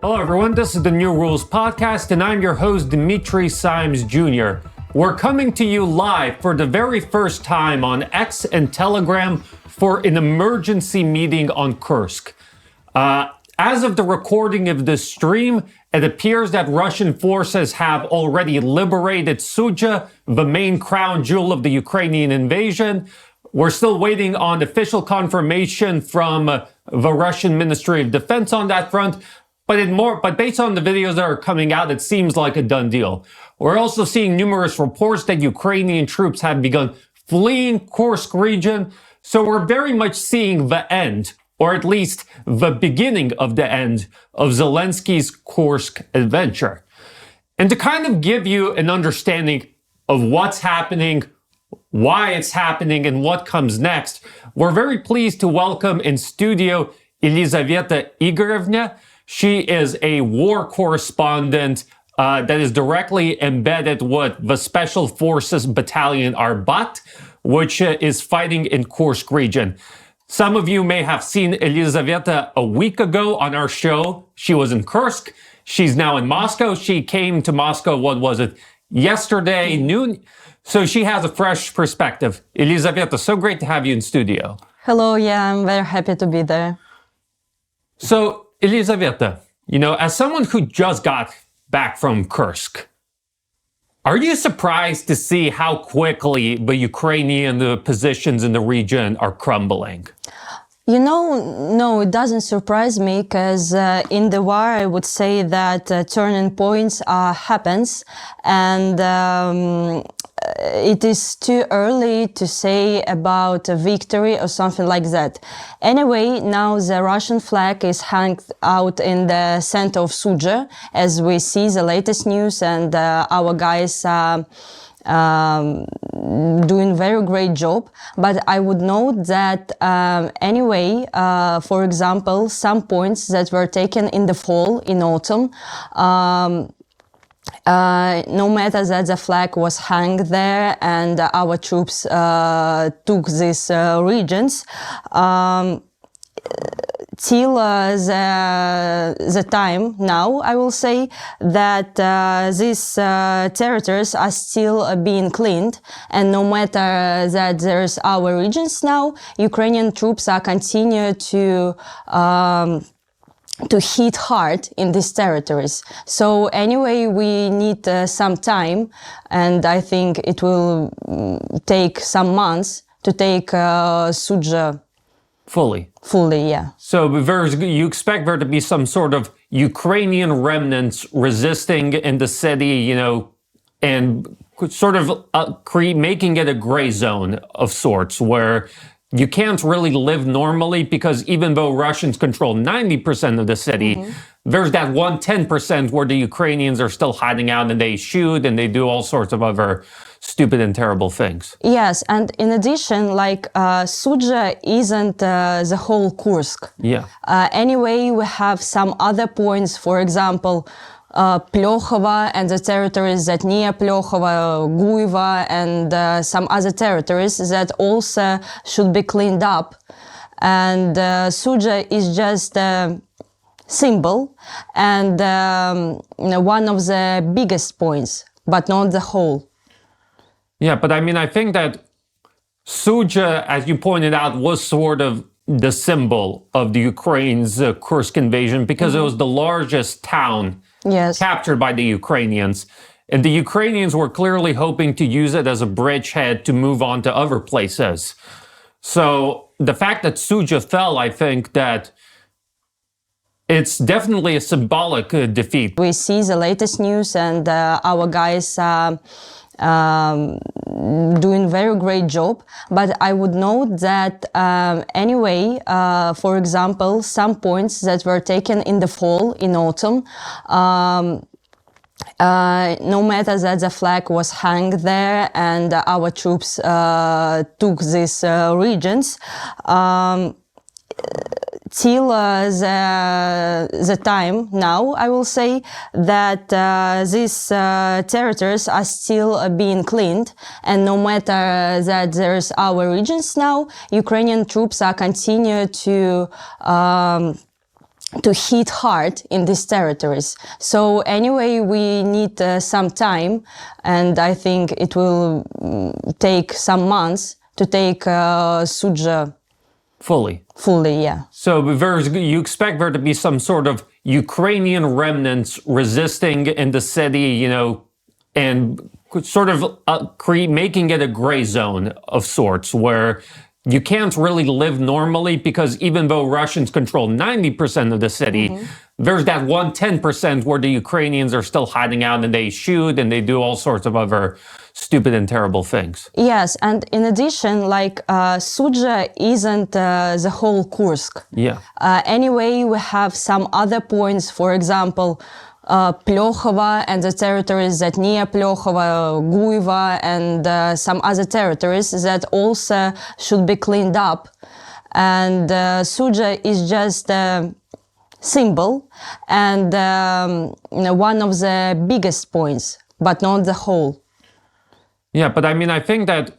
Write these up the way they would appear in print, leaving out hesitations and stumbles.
Hello everyone, this is the New Rules Podcast and I'm your host Dimitri Symes Jr. We're coming to you live for the very first time on X and Telegram for an emergency meeting on Kursk. As of the recording of this stream, it appears that Russian forces have already liberated Sudzha, the main crown jewel of the Ukrainian invasion. We're still waiting on official confirmation from the Russian Ministry of Defense on that front. But based on the videos that are coming out, it seems like a done deal. We're also seeing numerous reports that Ukrainian troops have begun fleeing Kursk region. So we're very much seeing the end, or at least the beginning of the end of Zelensky's Kursk adventure. And to kind of give you an understanding of what's happening, why it's happening, and what comes next, we're very pleased to welcome in studio Elizaveta Igorevna. She is a war correspondent that is directly embedded with the Special Forces Battalion Arbat, which is fighting in Kursk region. Some of you may have seen Elizaveta a week ago on our show. She was in Kursk. She's now in Moscow. She came to Moscow, yesterday noon? So she has a fresh perspective. Elizaveta, so great to have you in studio. Hello, yeah, I'm very happy to be there. So, Elizaveta, as someone who just got back from Kursk, are you surprised to see how quickly the Ukrainian positions in the region are crumbling? No, it doesn't surprise me because in the war, I would say that turning points happens and it is too early to say about a victory or something like that. Anyway, now the Russian flag is hung out in the center of Sudzha, as we see the latest news, and our guys are doing very great job. But I would note that anyway, for example, some points that were taken in the fall, in autumn, no matter that the flag was hung there and our troops took these regions, till the time now, I will say that these territories are still being cleaned, and no matter that there's our regions now, Ukrainian troops are continue to hit hard in these territories. So anyway, we need some time, and I think it will take some months to take Sudzha fully, yeah. So you expect there to be some sort of Ukrainian remnants resisting in the city, and sort of making it a gray zone of sorts where you can't really live normally, because even though Russians control 90% of the city, there's that 10% where the Ukrainians are still hiding out and they shoot and they do all sorts of other stupid and terrible things. Yes, and in addition, Sudzha isn't the whole Kursk. Yeah. Anyway, we have some other points, for example, Plyokhova and the territories that near Plyokhova, Guiva, and some other territories that also should be cleaned up. And Sudzha is just a symbol and one of the biggest points, but not the whole. Yeah, but I think that Sudzha, as you pointed out, was sort of the symbol of the Ukraine's Kursk invasion, because it was the largest town captured by the Ukrainians. And the Ukrainians were clearly hoping to use it as a bridgehead to move on to other places. So the fact that Sudzha fell, I think that it's definitely a symbolic defeat. We see the latest news, and our guys are doing very great job. But I would note that anyway, for example, some points that were taken in the fall, in autumn, no matter that the flag was hung there and our troops took these regions, till the time now, I will say that these territories are still being cleaned, and no matter that there's our regions now, Ukrainian troops are continue to to hit hard in these territories. So anyway, we need some time, and I think it will take some months to take Sudzha fully. Fully, yeah. So you expect there to be some sort of Ukrainian remnants resisting in the city, and sort of making it a gray zone of sorts where you can't really live normally, because even though Russians control 90% of the city, there's that 10% where the Ukrainians are still hiding out and they shoot and they do all sorts of other stupid and terrible things. Yes, and in addition, Sudzha isn't the whole Kursk. Yeah. Anyway, we have some other points, for example, Plokhova and the territories that near Plokhova, Guiva, and some other territories that also should be cleaned up. And Sudzha is just a symbol and one of the biggest points, but not the whole. Yeah, but I think that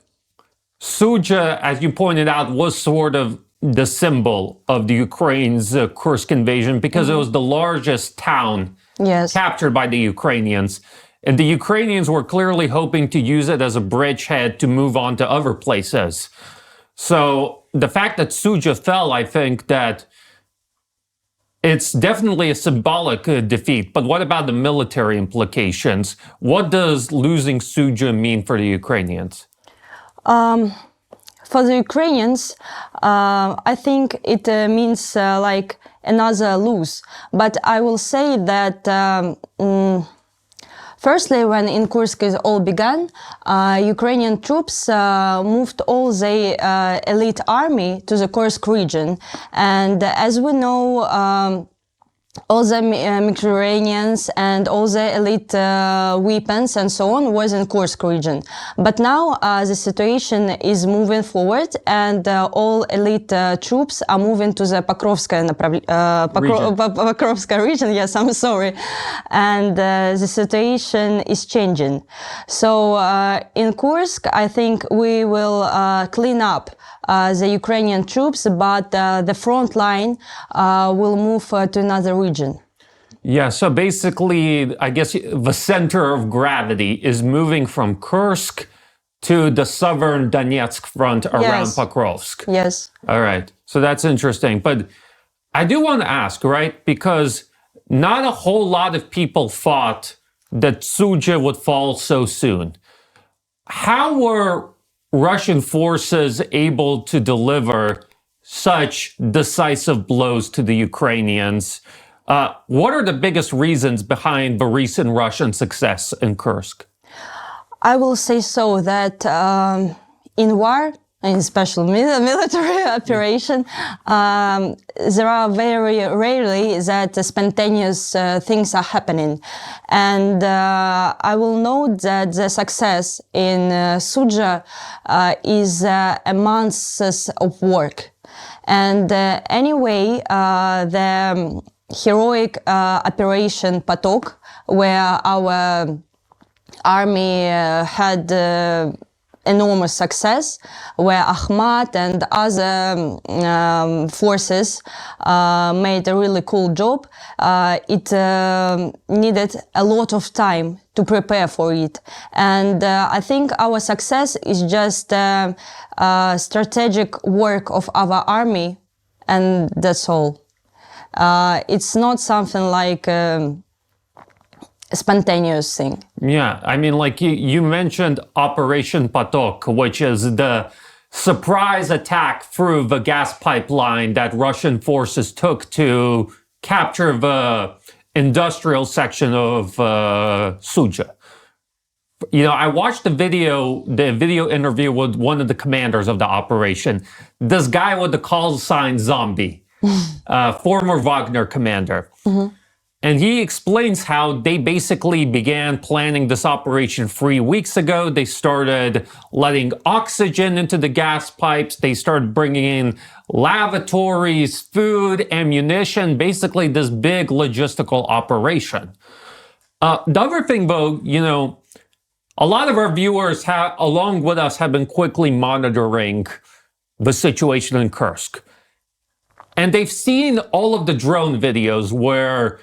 Sudzha, as you pointed out, was sort of the symbol of the Ukraine's Kursk invasion, because it was the largest town captured by the Ukrainians. And the Ukrainians were clearly hoping to use it as a bridgehead to move on to other places. So the fact that Sudzha fell, I think that it's definitely a symbolic defeat. But what about the military implications? What does losing Sudzha mean for the Ukrainians? For the Ukrainians, I think it means like another lose. But I will say that firstly, when in Kursk it all began, Ukrainian troops moved all the elite army to the Kursk region. And as we know, all the Mediterraneans and all the elite weapons and so on was in Kursk region. But now the situation is moving forward, and all elite troops are moving to the Pokrovska region. Yes, I'm sorry. And the situation is changing. So in Kursk, I think we will clean up the Ukrainian troops, but the front line will move to another region. Yeah, so basically, I guess the center of gravity is moving from Kursk to the southern Donetsk front around Pokrovsk. Yes. All right, so that's interesting. But I do want to ask, right, because not a whole lot of people thought that Sudzha would fall so soon. How were Russian forces able to deliver such decisive blows to the Ukrainians? What are the biggest reasons behind the recent Russian success in Kursk? I will say so that in war, in special military operation, there are very rarely that spontaneous things are happening. And I will note that the success in Sudzha is a months of work. And anyway, the heroic Operation Patok, where our army had enormous success, where Akhmat and other forces made a really cool job. It needed a lot of time to prepare for it. And I think our success is just strategic work of our army, and that's all. It's not something like a spontaneous thing. Yeah, I mean, like you mentioned Operation Patok, which is the surprise attack through the gas pipeline that Russian forces took to capture the industrial section of Sudzha. I watched the video interview with one of the commanders of the operation, this guy with the call sign Zombie, former Wagner commander. Mm-hmm. And he explains how they basically began planning this operation 3 weeks ago. They started letting oxygen into the gas pipes. They started bringing in lavatories, food, ammunition, basically this big logistical operation. The other thing, though, a lot of our viewers, along with us, have been quickly monitoring the situation in Kursk. And they've seen all of the drone videos where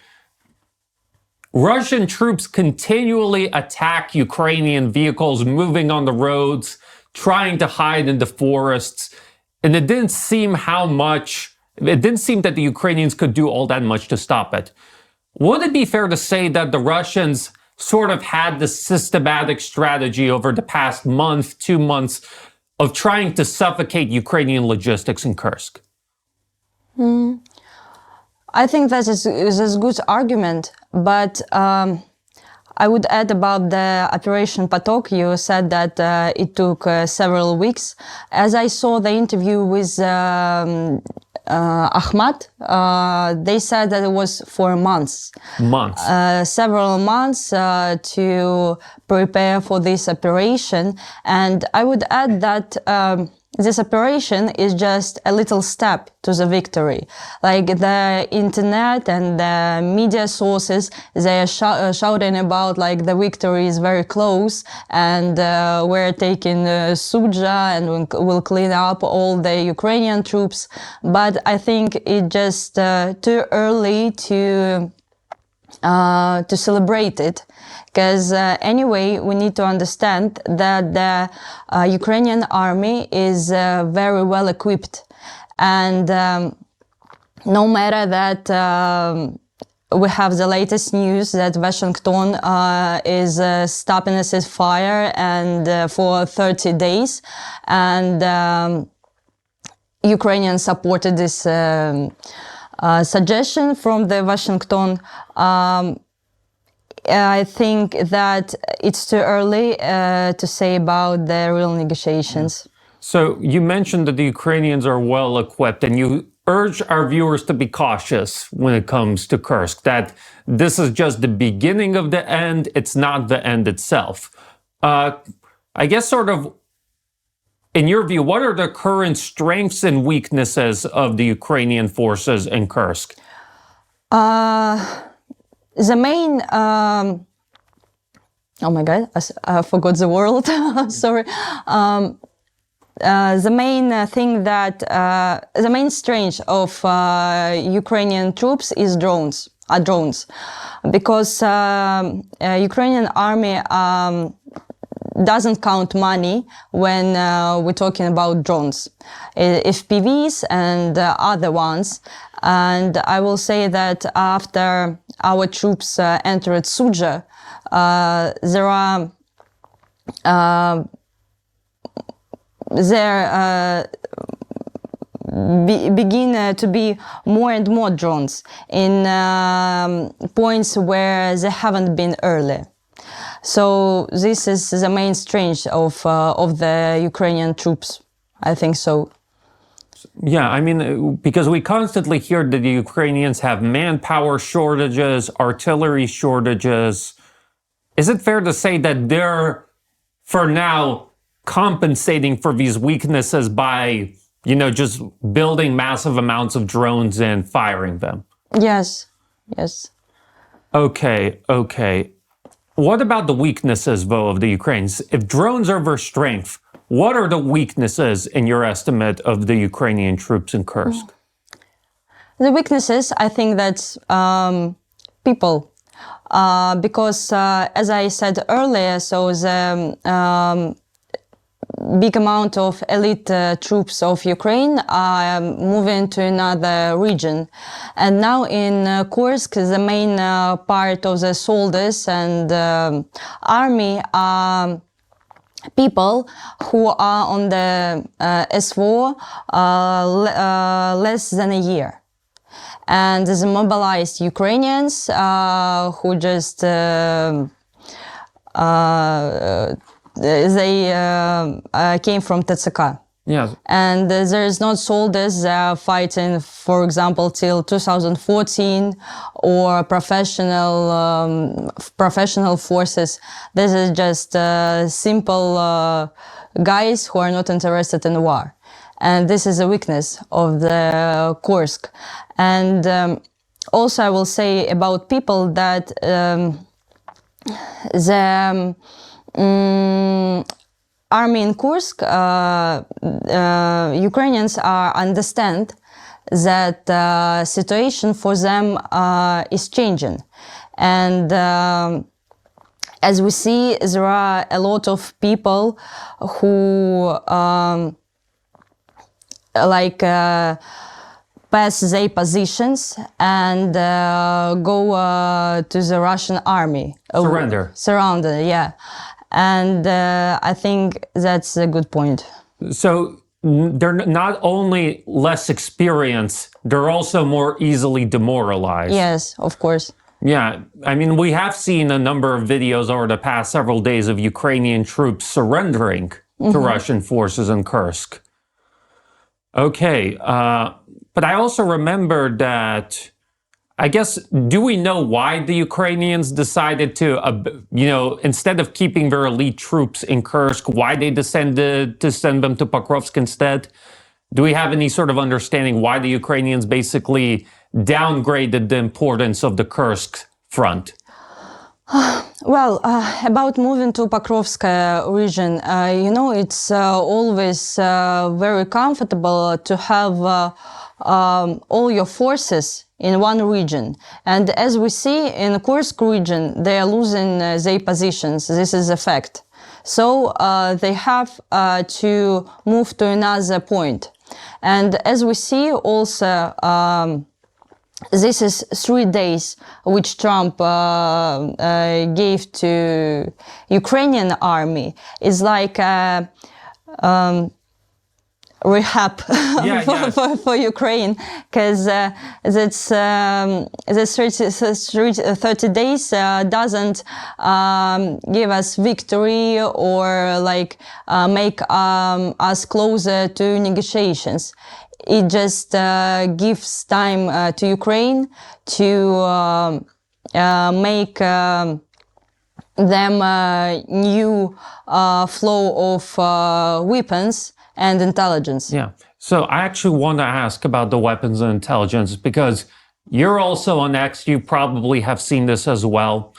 Russian troops continually attack Ukrainian vehicles moving on the roads, trying to hide in the forests. And it didn't seem that the Ukrainians could do all that much to stop it. Would it be fair to say that the Russians sort of had this systematic strategy over the past month, 2 months, of trying to suffocate Ukrainian logistics in Kursk? I think that is a good argument, but I would add about the Operation Patok. You said that it took several weeks. As I saw the interview with Ahmad, they said that it was for months. Several months to prepare for this operation. And I would add that this operation is just a little step to the victory. Like the internet and the media sources, they are shouting about like the victory is very close and we're taking Suja and we'll clean up all the Ukrainian troops. But I think it's just too early to celebrate it. Because anyway, we need to understand that the Ukrainian army is very well equipped. And no matter that we have the latest news that Washington is stopping a ceasefire and for 30 days. And Ukrainians supported this suggestion from the Washington. I think that it's too early to say about the real negotiations. So you mentioned that the Ukrainians are well equipped, and you urge our viewers to be cautious when it comes to Kursk, that this is just the beginning of the end, it's not the end itself. I guess sort of, in your view, what are the current strengths and weaknesses of the Ukrainian forces in Kursk? The main, oh my God, I forgot the word, sorry. The main thing that, the main strength of Ukrainian troops is drones, because Ukrainian army doesn't count money when we're talking about drones, FPVs and other ones. And I will say that after our troops entered Suja, begin to be more and more drones in points where they haven't been earlier. So this is the main strength of the Ukrainian troops. I think so. Yeah, I mean, because we constantly hear that the Ukrainians have manpower shortages, artillery shortages. Is it fair to say that they're, for now, compensating for these weaknesses by, just building massive amounts of drones and firing them? Yes. Okay. What about the weaknesses, though, of the Ukrainians? If drones are their strength, what are the weaknesses, in your estimate, of the Ukrainian troops in Kursk? The weaknesses, I think that's people. Because, as I said earlier, so the big amount of elite troops of Ukraine are moving to another region. And now in Kursk, the main part of the soldiers and army are people who are on the S4 less than a year. And the mobilized Ukrainians who just came from TCK. Yes. And there is not soldiers fighting, for example, till 2014 or professional forces. This is just simple guys who are not interested in war. And this is a weakness of the Kursk. And also I will say about people that the army in Kursk, Ukrainians understand that situation for them is changing. And as we see, there are a lot of people who pass their positions and go to the Russian army. Surrender, yeah. And I think that's a good point. So they're not only less experienced, they're also more easily demoralized. Yes, of course. Yeah, I mean, we have seen a number of videos over the past several days of Ukrainian troops surrendering to Russian forces in Kursk. Okay, but I also remember that, I guess, do we know why the Ukrainians decided to, instead of keeping their elite troops in Kursk, why they decided to send them to Pokrovsk instead? Do we have any sort of understanding why the Ukrainians basically downgraded the importance of the Kursk front? Well, about moving to Pokrovsk region, it's always very comfortable to have all your forces in one region. And as we see in the Kursk region, they are losing their positions. This is a fact. So they have to move to another point. And as we see also, this is 3 days which Trump gave to Ukrainian army. It's like rehab for Ukraine, because that's 30 days doesn't give us victory or make us closer to negotiations. It just gives time to Ukraine to make them new flow of weapons and intelligence. Yeah. So I actually want to ask about the weapons and intelligence, because you're also on X. You probably have seen this as well.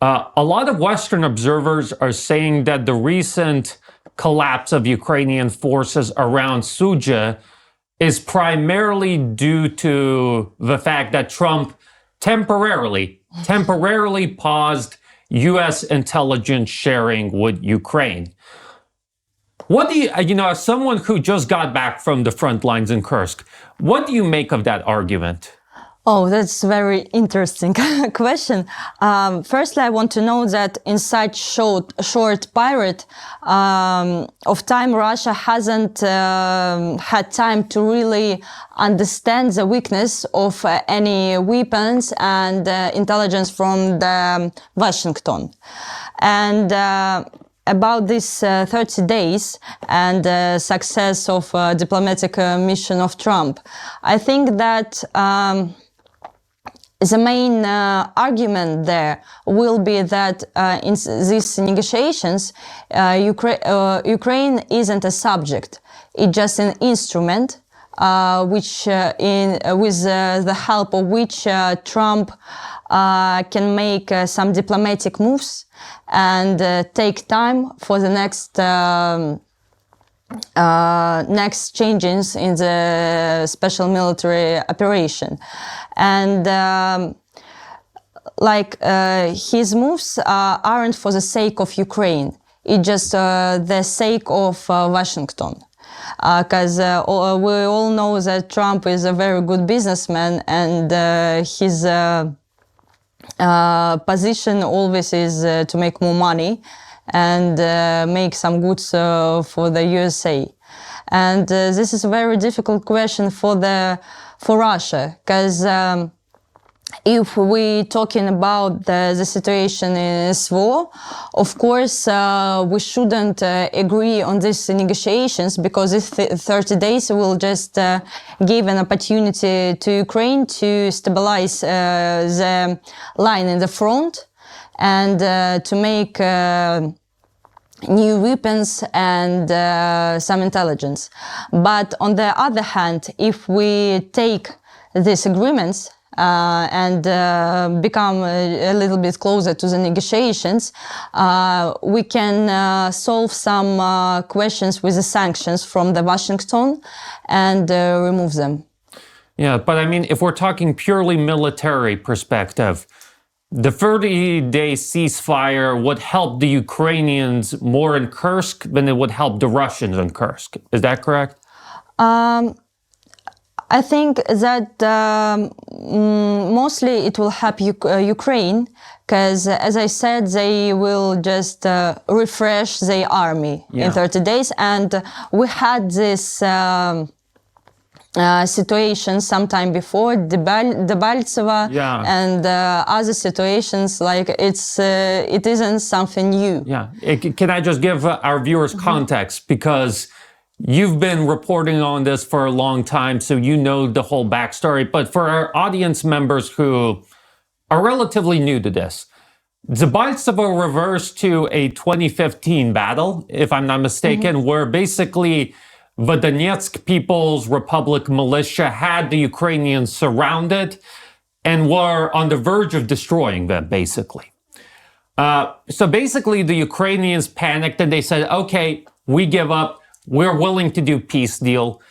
A lot of Western observers are saying that the recent collapse of Ukrainian forces around Suja is primarily due to the fact that Trump temporarily paused U.S. intelligence sharing with Ukraine. What do you, as someone who just got back from the front lines in Kursk, what do you make of that argument? Oh, that's a very interesting question. Firstly, I want to know that in such short period of time, Russia hasn't had time to really understand the weakness of any weapons and intelligence from Washington. And about this 30 days and success of diplomatic mission of Trump, I think that the main argument there will be that in these negotiations, Ukraine isn't a subject. It's just an instrument, with the help of which Trump can make some diplomatic moves and take time for the next changes in the special military operation. And his moves aren't for the sake of Ukraine. It's just the sake of Washington. Because we all know that Trump is a very good businessman, and his position always is to make more money and make some goods for the USA. And this is a very difficult question for Russia, because if we're talking about the situation in this war, of course, we shouldn't agree on these negotiations, because this 30 days will just give an opportunity to Ukraine to stabilize the line in the front and to make new weapons and some intelligence. But on the other hand, if we take these agreements and become a little bit closer to the negotiations, we can solve some questions with the sanctions from Washington and remove them. Yeah, but I mean, if we're talking purely military perspective, the 30-day ceasefire would help the Ukrainians more in Kursk than it would help the Russians in Kursk. Is that correct? I think that mostly it will help Ukraine because, as I said, they will just refresh their army in 30 days. And we had this situation sometime before, Debaltseva and other situations, like it isn't something new. Yeah. Can I just give our viewers context? Because you've been reporting on this for a long time, so you know the whole backstory. But for our audience members who are relatively new to this, Debaltseva refers to a 2015 battle, if I'm not mistaken, where basically the Donetsk People's Republic militia had the Ukrainians surrounded and were on the verge of destroying them, basically. So basically, the Ukrainians panicked and they said, okay, we give up. We're willing to do peace deal.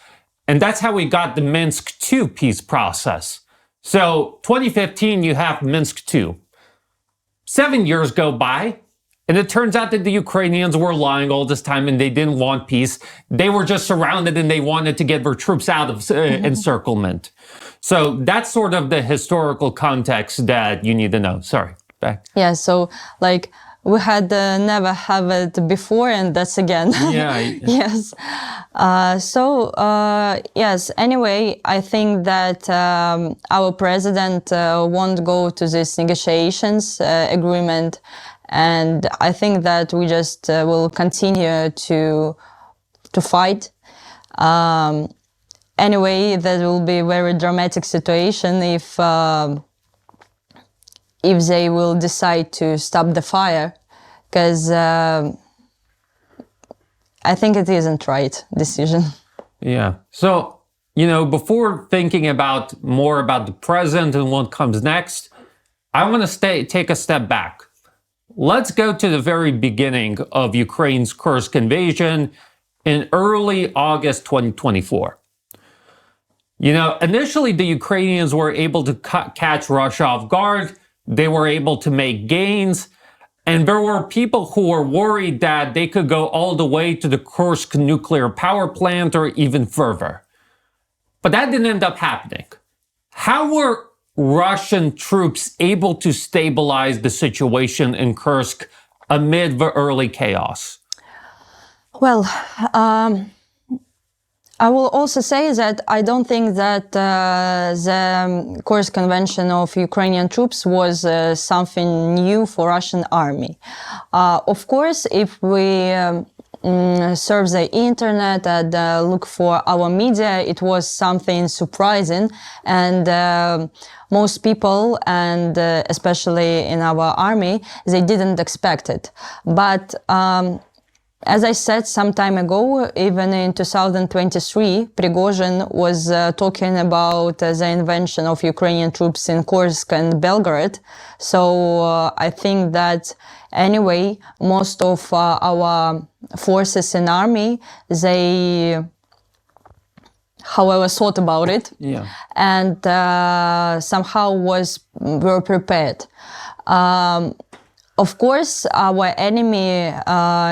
And that's how we got the Minsk II peace process. So 2015, you have Minsk II. 7 years go by, and it turns out that the Ukrainians were lying all this time and they didn't want peace. They were just surrounded and they wanted to get their troops out of encirclement. So that's sort of the historical context that you need to know. Sorry, back. Yeah, so like we had never have it before, and that's again. Yeah. Yes. Yes, anyway, I think that our president won't go to this negotiations agreement. And I think that we just will continue to fight. Anyway, that will be a very dramatic situation if they will decide to stop the fire, because I think it isn't right decision. Yeah. So, before thinking more about the present and what comes next, I want to take a step back. Let's go to the very beginning of Ukraine's Kursk invasion in early August 2024. Initially the Ukrainians were able to catch Russia off guard. They were able to make gains. And there were people who were worried that they could go all the way to the Kursk nuclear power plant or even further. But that didn't end up happening. How were Russian troops able to stabilize the situation in Kursk amid the early chaos? Well, I will also say that I don't think that the Kursk Convention of Ukrainian troops was something new for Russian army. Of course, if we surf the internet and look for our media, it was something surprising, and most people, and especially in our army, they didn't expect it. But as I said some time ago, even in 2023, Prigozhin was talking about the invasion of Ukrainian troops in Kursk and Belgorod. So I think that anyway, most of our forces in army, they, however, thought about it, and somehow were prepared. Of course, our enemy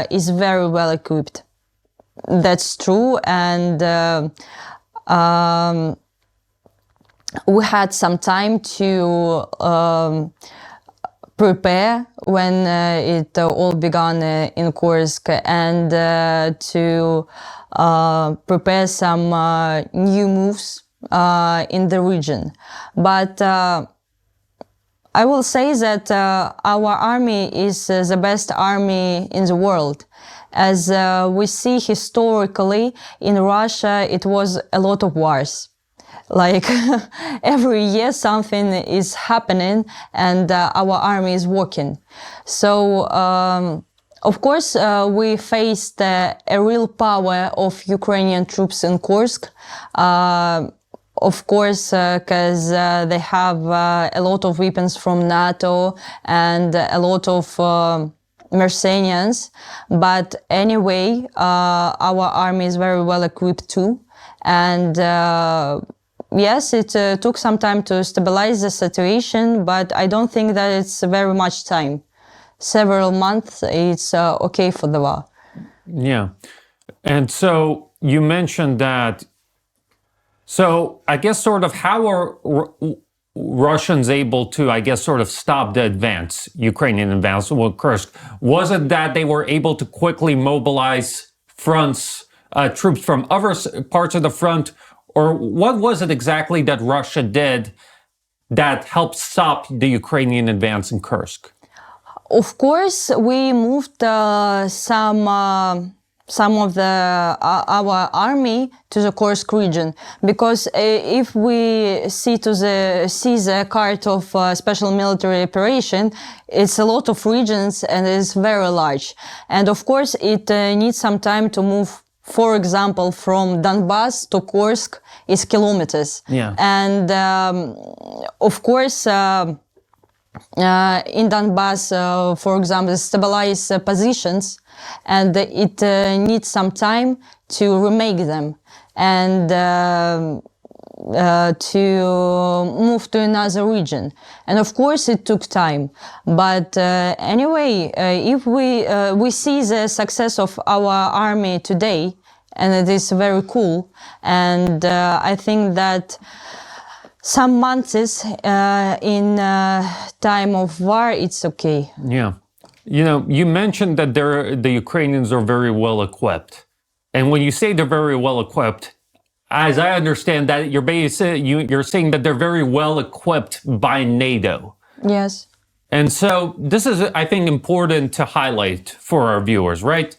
is very well equipped. That's true, and we had some time to prepare when it all began in Kursk, and to prepare some new moves in the region. But I will say that our army is the best army in the world. As we see historically in Russia, it was a lot of wars. Like every year something is happening and our army is working. So of course we faced a real power of Ukrainian troops in Kursk. Of course, because they have a lot of weapons from NATO and a lot of mercenaries. But anyway, our army is very well equipped too. And yes, it took some time to stabilize the situation, but I don't think that it's very much time. Several months, it's okay for the war. Yeah. And so you mentioned that. So I guess sort of how are Russians able to, I guess, sort of stop the advance, Ukrainian advance with Kursk? Was it that they were able to quickly mobilize troops from other parts of the front? Or what was it exactly that Russia did that helped stop the Ukrainian advance in Kursk? Of course, we moved some of our army to the Kursk region, because if we see the card of special military operation, it's a lot of regions and it's very large. And of course, it needs some time to move. For example, from Donbass to Kursk is kilometers. Yeah. And of course, in Donbass, for example, stabilize positions, and it needs some time to remake them and to move to another region. And of course, it took time. But anyway, if we see the success of our army today, and it is very cool. And I think that some months in time of war, it's okay. Yeah. You know, you mentioned that the Ukrainians are very well equipped. And when you say they're very well equipped, as I understand that, you're saying that they're very well equipped by NATO. Yes. And so this is, I think, important to highlight for our viewers, right?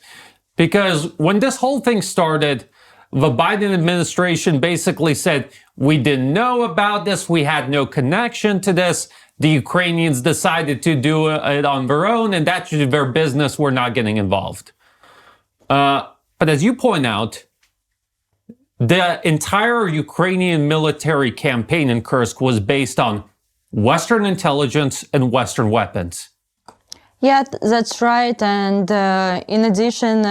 Because when this whole thing started, the Biden administration basically said, we didn't know about this, we had no connection to this, the Ukrainians decided to do it on their own, and that's their business, we're not getting involved. But as you point out, the entire Ukrainian military campaign in Kursk was based on Western intelligence and Western weapons. Yeah, that's right. And in addition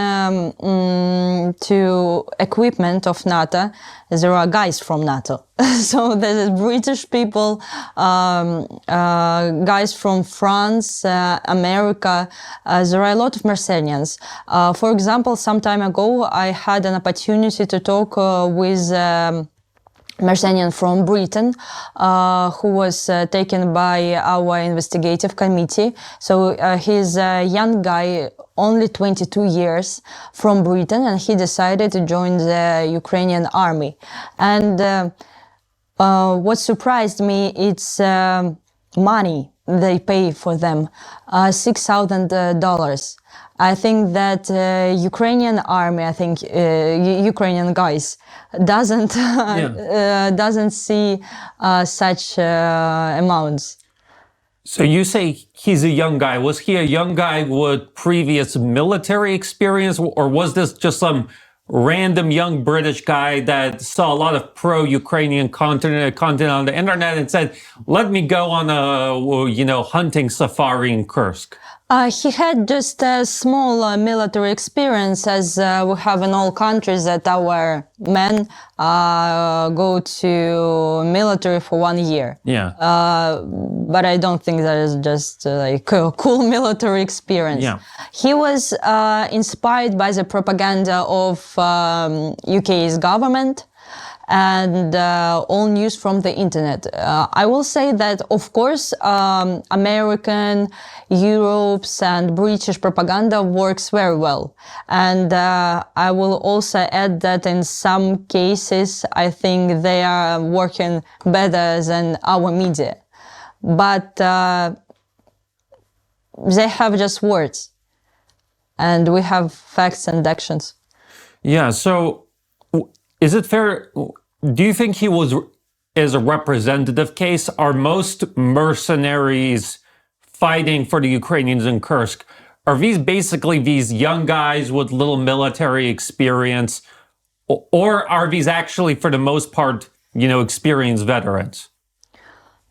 to equipment of NATO, there are guys from NATO. So there's British people, guys from France, America. There are a lot of Mercenaries. For example, some time ago, I had an opportunity to talk with Mercenarian from Britain, who was taken by our investigative committee. So he's a young guy, only 22 years, from Britain, and he decided to join the Ukrainian army. And what surprised me, it's money they pay for them, $6,000. I think that Ukrainian army, I think Ukrainian guys doesn't see such amounts. So you say he's a young guy. Was he a young guy with previous military experience, or was this just some random young British guy that saw a lot of pro-Ukrainian content on the internet and said, let me go on a hunting safari in Kursk? He had just a small military experience, as we have in all countries, that our men go to military for 1 year. Yeah. But I don't think that is just like a cool military experience. Yeah. He was inspired by the propaganda of UK's government and all news from the internet. I will say that, of course, American, Europe's and British propaganda works very well. And I will also add that in some cases, I think they are working better than our media. But they have just words, and we have facts and actions. Yeah, so is it fair, do you think he is a representative case? Are most mercenaries fighting for the Ukrainians in Kursk, are these basically these young guys with little military experience, or are these actually, for the most part, experienced veterans?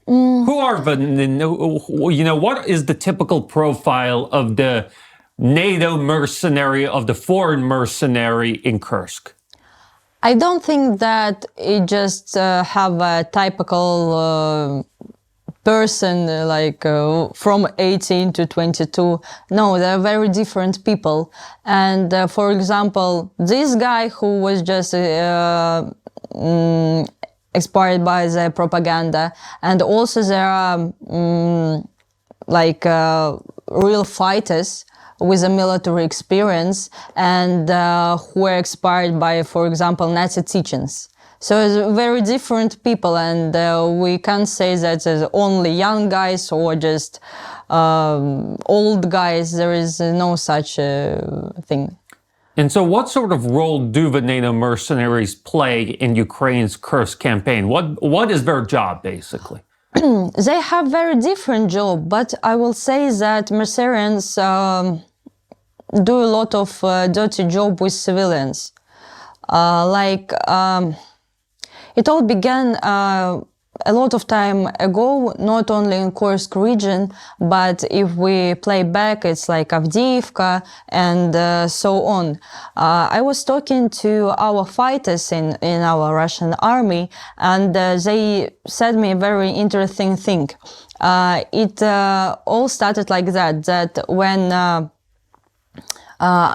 Who are what is the typical profile of the NATO mercenary, of the foreign mercenary in Kursk? I don't think that it just have a typical person from 18 to 22. No, they're very different people. And for example, this guy who was just inspired by the propaganda, and also there are real fighters with a military experience and who were inspired by, for example, Nazi teachings. So it's very different people, and we can't say that there's only young guys or just old guys. There is no such thing. And so what sort of role do the NATO mercenaries play in Ukraine's Kursk campaign? What is their job, basically? They have very different job, but I will say that mercenaries do a lot of dirty job with civilians. It all began a lot of time ago, not only in Kursk region, but if we play back, it's like Avdiivka and so on. I was talking to our fighters in our Russian army, and they said me a very interesting thing. It all started like that when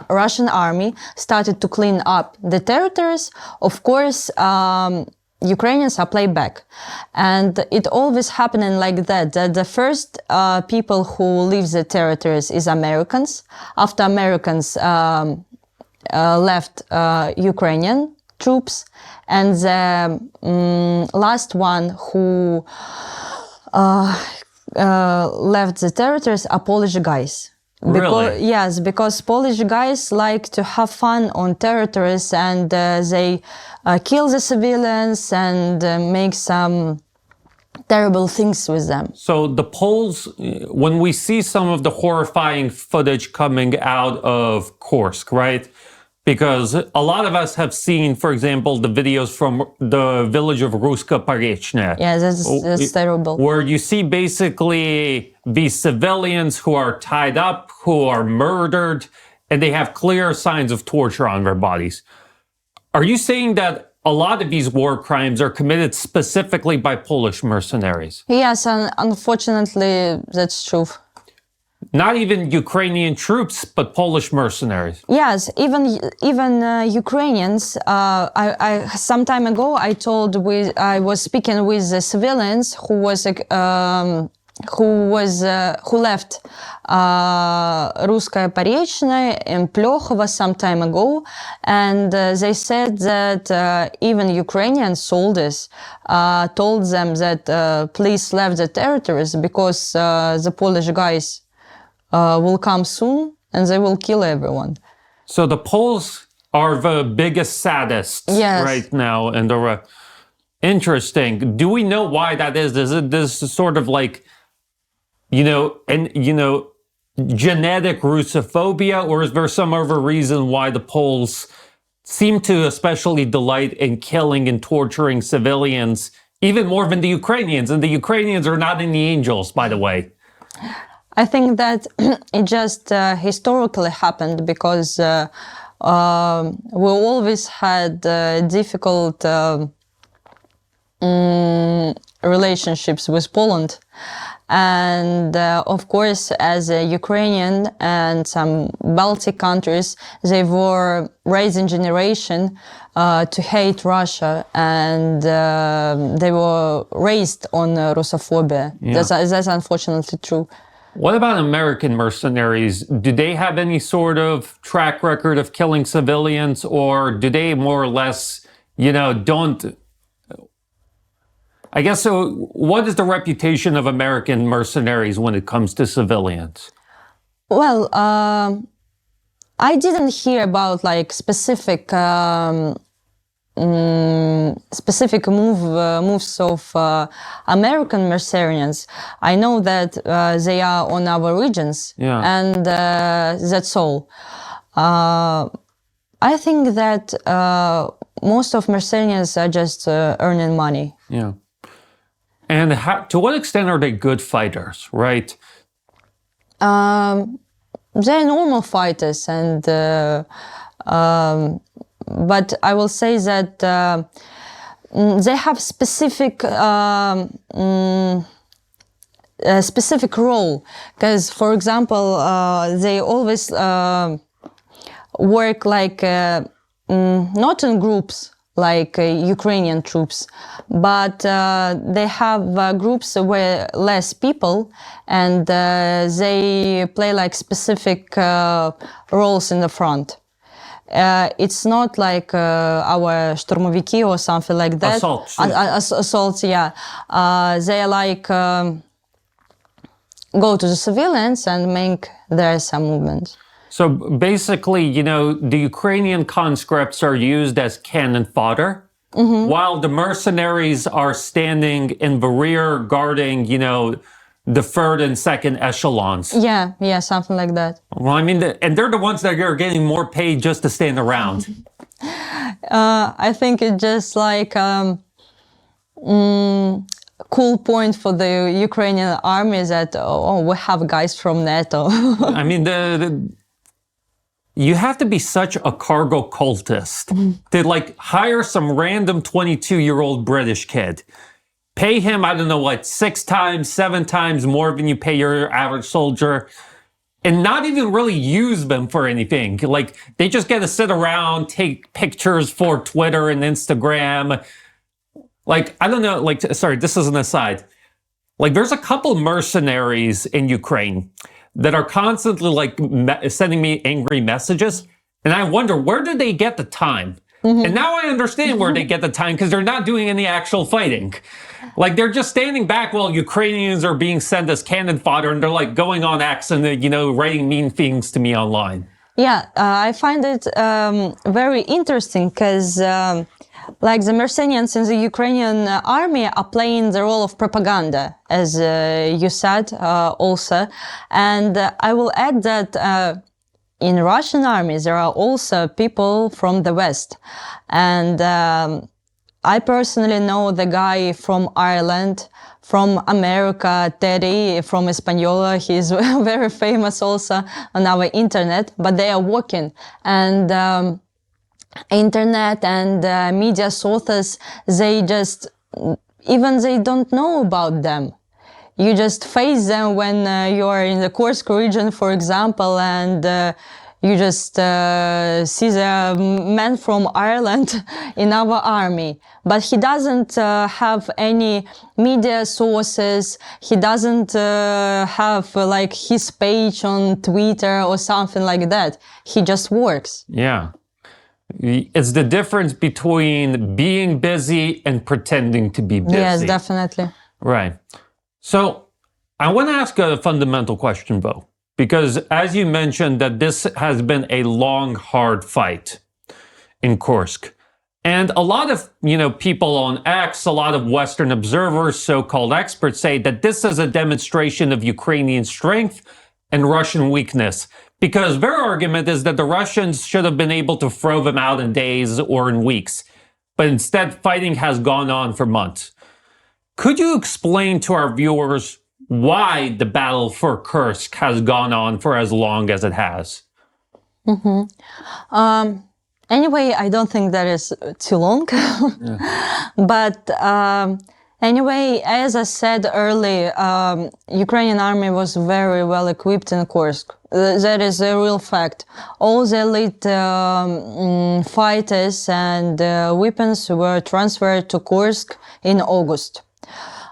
Russian army started to clean up the territories, of course, Ukrainians are played back. And it always happening like that the first people who leave the territories is Americans. After Americans left Ukrainian troops, and the last one who left the territories are Polish guys. Really? Yes, because Polish guys like to have fun on territories, and they kill the civilians and make some terrible things with them. So the Poles, when we see some of the horrifying footage coming out of Kursk, right? Because a lot of us have seen, for example, the videos from the village of Ruska Porechne. Yeah, that's terrible. Where you see basically these civilians who are tied up, who are murdered, and they have clear signs of torture on their bodies. Are you saying that a lot of these war crimes are committed specifically by Polish mercenaries? Yes, and unfortunately, that's true. Not even Ukrainian troops, but Polish mercenaries. Yes, even Ukrainians. I some time ago I was speaking with the civilians who left Ruskaya Porechne in Plyochovo some time ago, and they said that even Ukrainian soldiers told them that please leave the territories because the Polish guys will come soon and they will kill everyone. So the Poles are the biggest sadists right now, and they're interesting. Do we know why that is? Is it this sort of like, genetic Russophobia, or is there some other reason why the Poles seem to especially delight in killing and torturing civilians, even more than the Ukrainians? And the Ukrainians are not any angels, by the way. I think that it just historically happened because we always had difficult relationships with Poland. And of course, as a Ukrainian and some Baltic countries, they were raising generation to hate Russia, and they were raised on Russophobia. Yeah. That's unfortunately true. What about American mercenaries? Do they have any sort of track record of killing civilians, or do they more or less, don't? I guess so. What is the reputation of American mercenaries when it comes to civilians? Well, I didn't hear about specific moves of American mercenaries. I know that they are on our regions, and that's all. I think that most of mercenaries are just earning money. Yeah. And to what extent are they good fighters, right? They're normal fighters, and but I will say that they have a specific role, because, for example, they always work like not in groups like Ukrainian troops, but they have groups where less people, and they play like specific roles in the front. It's not like our штурмовики or something like that. Assaults, yeah. They like go to the civilians and make there some movements. So basically, you know, the Ukrainian conscripts are used as cannon fodder, while the mercenaries are standing in the rear guarding, you know, the third and second echelons. Yeah, something like that. Well, I mean, and they're the ones that are getting more paid just to stand around. I think it's just like cool point for the Ukrainian army that, we have guys from NATO. I mean, you have to be such a cargo cultist to like hire some random 22-year-old British kid, pay him, I don't know what, 6 times, 7 times more than you pay your average soldier, and not even really use them for anything. Like, they just get to sit around, take pictures for Twitter and Instagram. Like, I don't know, like, sorry, this is an aside. Like, there's a couple mercenaries in Ukraine that are constantly like sending me angry messages. And I wonder, where did they get the time? And now I understand where they get the time, because they're not doing any actual fighting. Like, they're just standing back while Ukrainians are being sent as cannon fodder, and they're like going on X and, you know, writing mean things to me online. Yeah, I find it very interesting, because like the mercenaries in the Ukrainian army are playing the role of propaganda, as you said also. And I will add that in Russian army, there are also people from the West. And I personally know the guy from Ireland, from America, Teddy from Hispaniola. He's very famous also on our internet, but they are working. And internet and media sources, they just, even they don't know about them. You just face them when you are in the Kursk region, for example, and you just see the man from Ireland in our army. But he doesn't have any media sources. He doesn't have like his page on Twitter or something like that. He just works. Yeah. It's the difference between being busy and pretending to be busy. Yes, definitely. Right. So I want to ask a fundamental question, Bo, because as you mentioned that this has been a long, hard fight in Kursk. And a lot of, you know, people on X, a lot of Western observers, so-called experts say that this is a demonstration of Ukrainian strength and Russian weakness. Because their argument is that the Russians should have been able to throw them out in days or in weeks, but instead fighting has gone on for months. Could you explain to our viewers why the battle for Kursk has gone on for as long as it has? Anyway, I don't think that is too long. But anyway, as I said earlier, Ukrainian army was very well equipped in Kursk. That is a real fact. All the elite fighters and weapons were transferred to Kursk in August.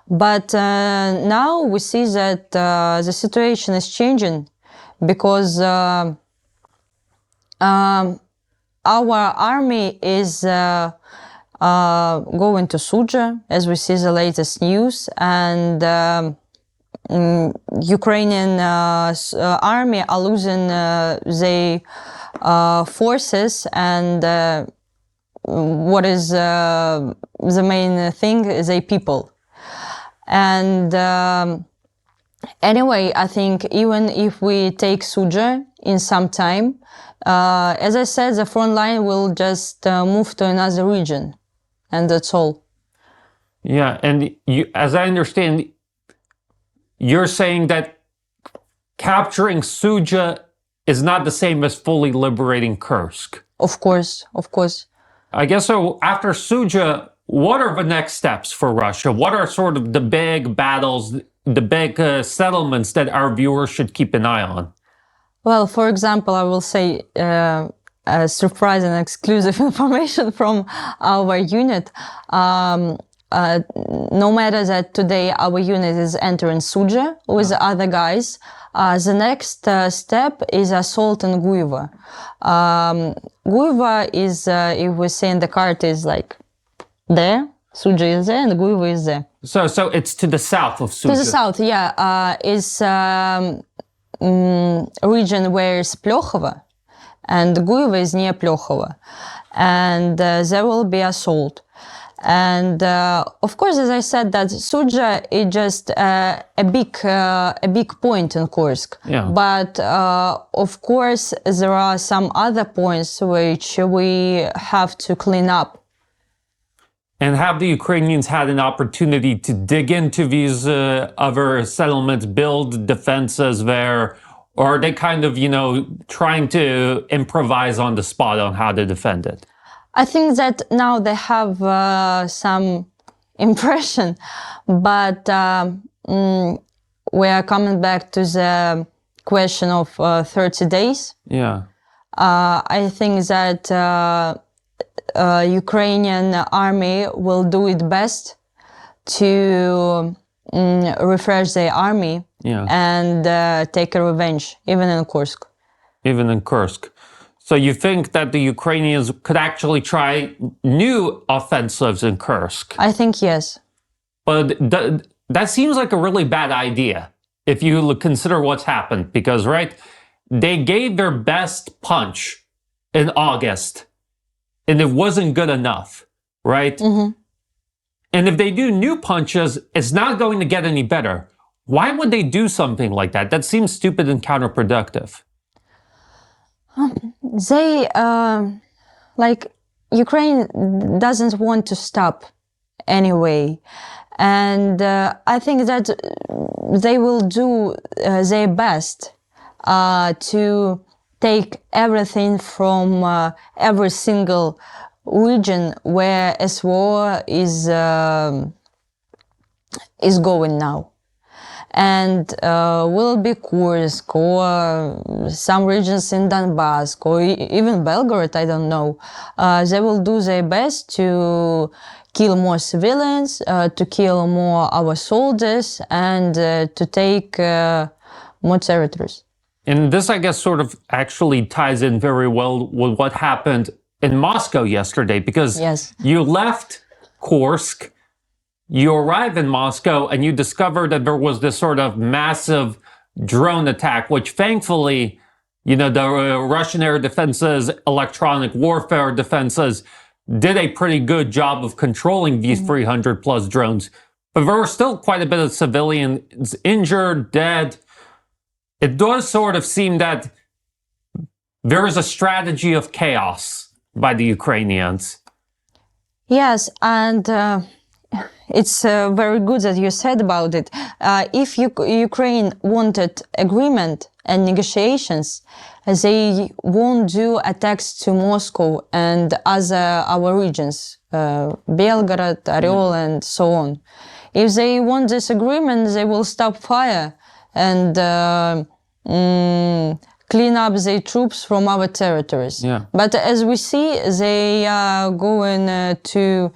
But now we see that the situation is changing, because our army is going to Suja, as we see the latest news, and Ukrainian army are losing their forces, and what is the main thing is their people. And anyway, I think even if we take Suja in some time, as I said, the front line will just move to another region, and that's all. Yeah, and you, as I understand, you're saying that capturing Suja is not the same as fully liberating Kursk. Of course, of course. I guess so. After Suja, what are the next steps for Russia? What are sort of the big battles, the big settlements that our viewers should keep an eye on? Well, for example, I will say surprise and exclusive information from our unit. No matter that today our unit is entering Suja with other guys, the next step is assault in Guiva. Guiva is, if we say in the card, is like there. Suja is there and Guiva is there. So it's to the south of Suja. To the south, yeah. Is region where is Plyokhova, and Guiva is near Plyokhova. And there will be assault. And of course, as I said, that Suja is just a big point in Kursk. Yeah. But of course, there are some other points which we have to clean up. And have the Ukrainians had an opportunity to dig into these other settlements, build defenses there, or are they kind of, trying to improvise on the spot on how to defend it? I think that now they have some impression, but we are coming back to the question of 30 days. Yeah. I think that Ukrainian army will do its best to refresh their army and take a revenge, even in Kursk. Even in Kursk. So you think that the Ukrainians could actually try new offensives in Kursk? I think yes. But that seems like a really bad idea if you consider what's happened. Because, right, they gave their best punch in August, and it wasn't good enough, right? Mm-hmm. And if they do new punches, it's not going to get any better. Why would they do something like that? That seems stupid and counterproductive. They, Ukraine doesn't want to stop anyway. And I think that they will do their best to take everything from every single region where SWO is going now. And will it be Kursk or some regions in Donbass or even Belgorod, I don't know. They will do their best to kill more civilians, to kill more our soldiers, and to take more territories. And this, I guess, sort of actually ties in very well with what happened in Moscow yesterday, because you left Kursk, you arrive in Moscow, and you discover that there was this sort of massive drone attack, which thankfully, the Russian air defenses, electronic warfare defenses did a pretty good job of controlling these 300 plus drones. But there were still quite a bit of civilians injured, dead. It does sort of seem that there is a strategy of chaos by the Ukrainians. Yes, and it's very good that you said about it. If Ukraine wanted agreement and negotiations, they won't do attacks to Moscow and our regions, Belgorod, Oryol, and so on. If they want this agreement, they will stop fire and clean up their troops from our territories. Yeah. But as we see, they are going to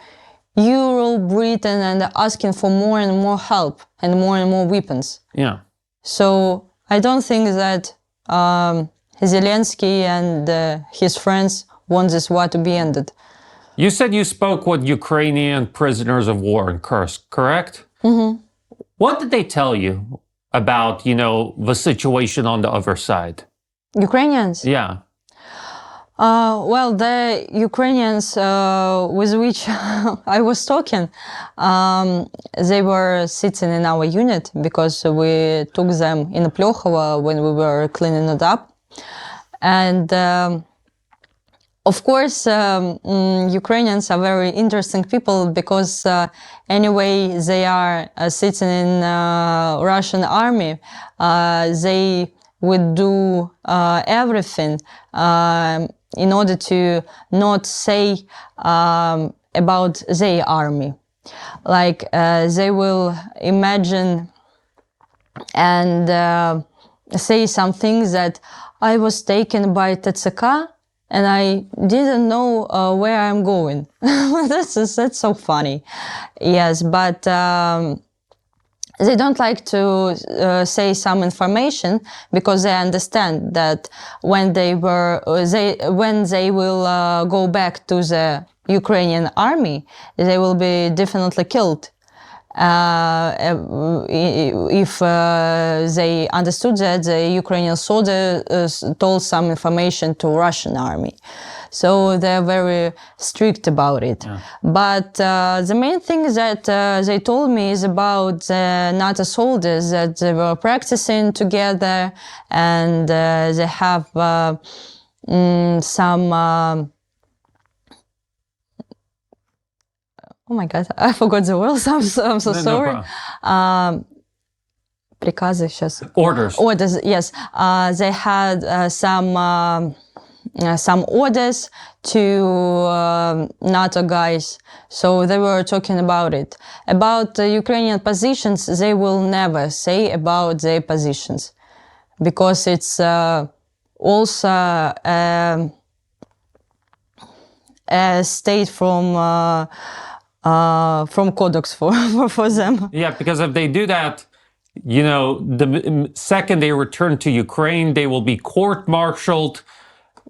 Europe, Britain, and asking for more and more help and more weapons. Yeah. So I don't think that Zelensky and his friends want this war to be ended. You said you spoke with Ukrainian prisoners of war in Kursk, correct? Mm-hmm. What did they tell you about, the situation on the other side? Ukrainians? Yeah. Well, the Ukrainians with which I was talking, they were sitting in our unit because we took them in Plyokhova when we were cleaning it up. And of course, Ukrainians are very interesting people because anyway, they are sitting in Russian army. They would do everything in order to not say about their army. Like they will imagine and say some things that I was taken by TCK and I didn't know where I'm going. That's so funny. Yes, but they don't like to say some information because they understand that when they will go back to the Ukrainian army, they will be definitely killed. If they understood that the Ukrainian soldier told some information to Russian army. So they're very strict about it. Yeah. But the main thing that they told me is about the NATO soldiers that they were practicing together and they have some oh my God, I forgot the words. I'm so sorry. Приказы сейчас. Orders. Orders, yes. They had some orders to NATO guys. So they were talking about it. About Ukrainian positions, they will never say about their positions. Because it's also a state from Codex for them. Yeah, because if they do that, you know, the second they return to Ukraine, they will be court-martialed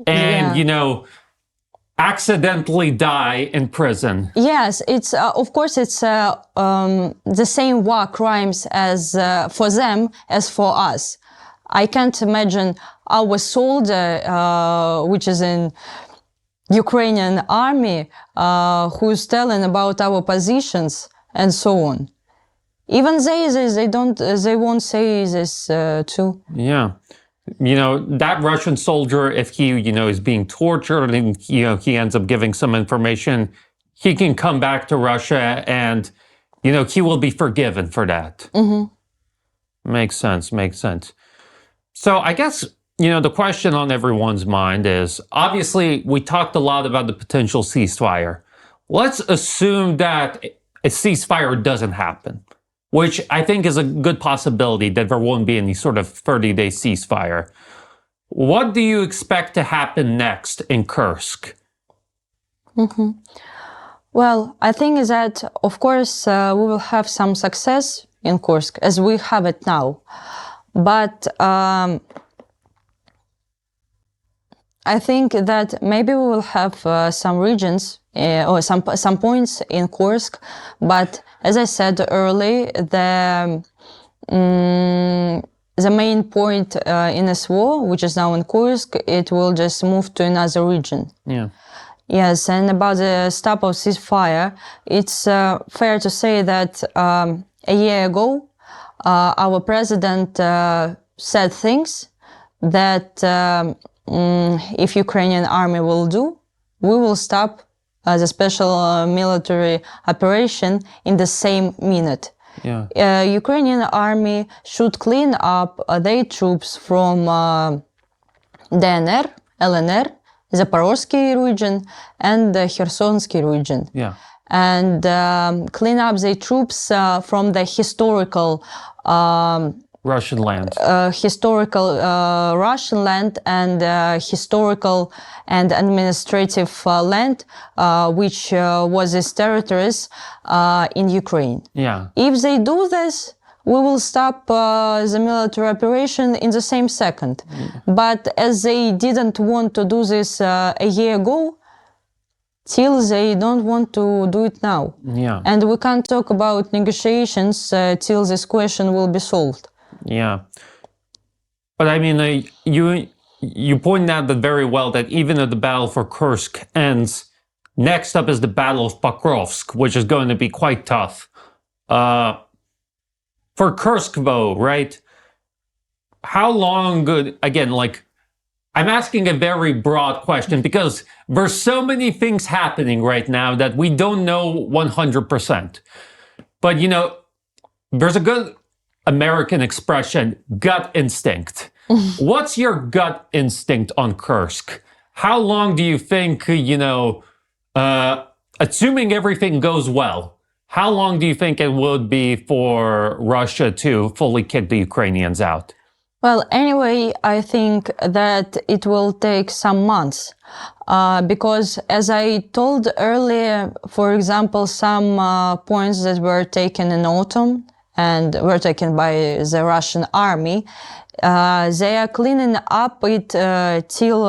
and, you know, accidentally die in prison. Yes, it's of course it's the same war crimes as for them as for us. I can't imagine our soldier, which is in Ukrainian army, who's telling about our positions and so on. Even they won't say this too. Yeah. You know, that Russian soldier, if he, you know, is being tortured and, you know, he ends up giving some information, he can come back to Russia and, you know, he will be forgiven for that. Mm-hmm. Makes sense, makes sense. So I guess, you know, the question on everyone's mind is, obviously, we talked a lot about the potential ceasefire. Let's assume that a ceasefire doesn't happen, which I think is a good possibility that there won't be any sort of 30-day ceasefire. What do you expect to happen next in Kursk? Mm-hmm. Well, I think that, of course, we will have some success in Kursk, as we have it now. But I think that maybe we will have some regions or some points in Kursk, but as I said earlier, the main point in this war, which is now in Kursk, it will just move to another region. Yeah. Yes, and about the stop of ceasefire, it's fair to say that a year ago, our president said things that if Ukrainian army will do, we will stop the special military operation in the same minute. Yeah. Ukrainian army should clean up their troops from DNR, LNR, Zaporozhsky region and the Khersonsky region. Yeah. And clean up their troops from the historical Russian land. Russian land and historical and administrative land, which was its territories in Ukraine. Yeah. If they do this, we will stop the military operation in the same second. Yeah. But as they didn't want to do this a year ago, till they don't want to do it now. Yeah. And we can't talk about negotiations till this question will be solved. Yeah. But I mean, you pointed out that very well that even if the battle for Kursk ends, next up is the Battle of Pokrovsk, which is going to be quite tough. For Kursk, though, right? How long, again, like, I'm asking a very broad question because there's so many things happening right now that we don't know 100%. But, you know, there's a good American expression, gut instinct. What's your gut instinct on Kursk? how long do you think, assuming everything goes well, how long do you think it would be for Russia to fully kick the Ukrainians out? Well, anyway, I think that it will take some months because, as I told earlier, for example, some points that were taken in autumn and were taken by the Russian army, they are cleaning up it till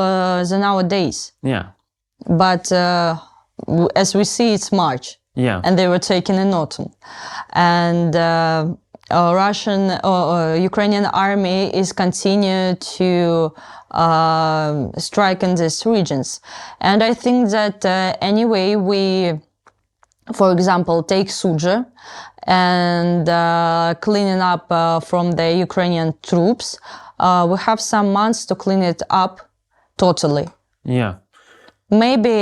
the nowadays. Yeah. But as we see, it's March. Yeah. And they were taken in autumn. And Ukrainian army is continue to strike in these regions. And I think that anyway, we, for example, take Suja and cleaning up from the Ukrainian troops. We have some months to clean it up totally. Yeah. Maybe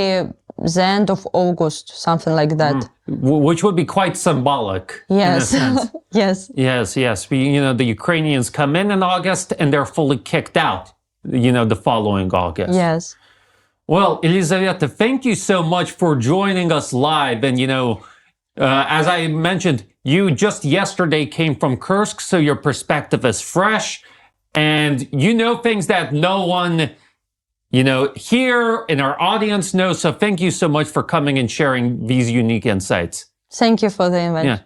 the end of August, something like that. Which would be quite symbolic. Yes. In a sense. Yes. Yes. The Ukrainians come in August and they're fully kicked out, the following August. Yes. Well, Elizaveta, thank you so much for joining us live. And, as I mentioned, you just yesterday came from Kursk, so your perspective is fresh. And you know things that no one here in our audience knows. So thank you so much for coming and sharing these unique insights. Thank you for the invite. Yeah.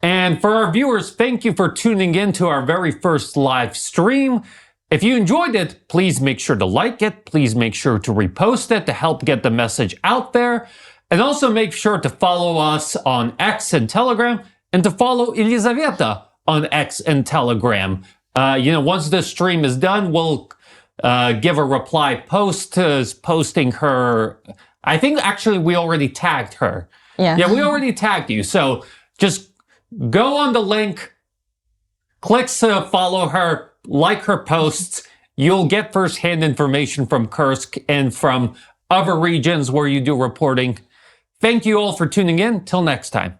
And for our viewers, thank you for tuning in to our very first live stream. If you enjoyed it, please make sure to like it. Please make sure to repost it to help get the message out there. And also make sure to follow us on X and Telegram and to follow Elizaveta on X and Telegram. Once this stream is done, we'll give a reply post to posting her. I think actually we already tagged her. Yeah, we already tagged you. So just go on the link, click to follow her, like her posts. You'll get firsthand information from Kursk and from other regions where you do reporting. Thank you all for tuning in. Till next time.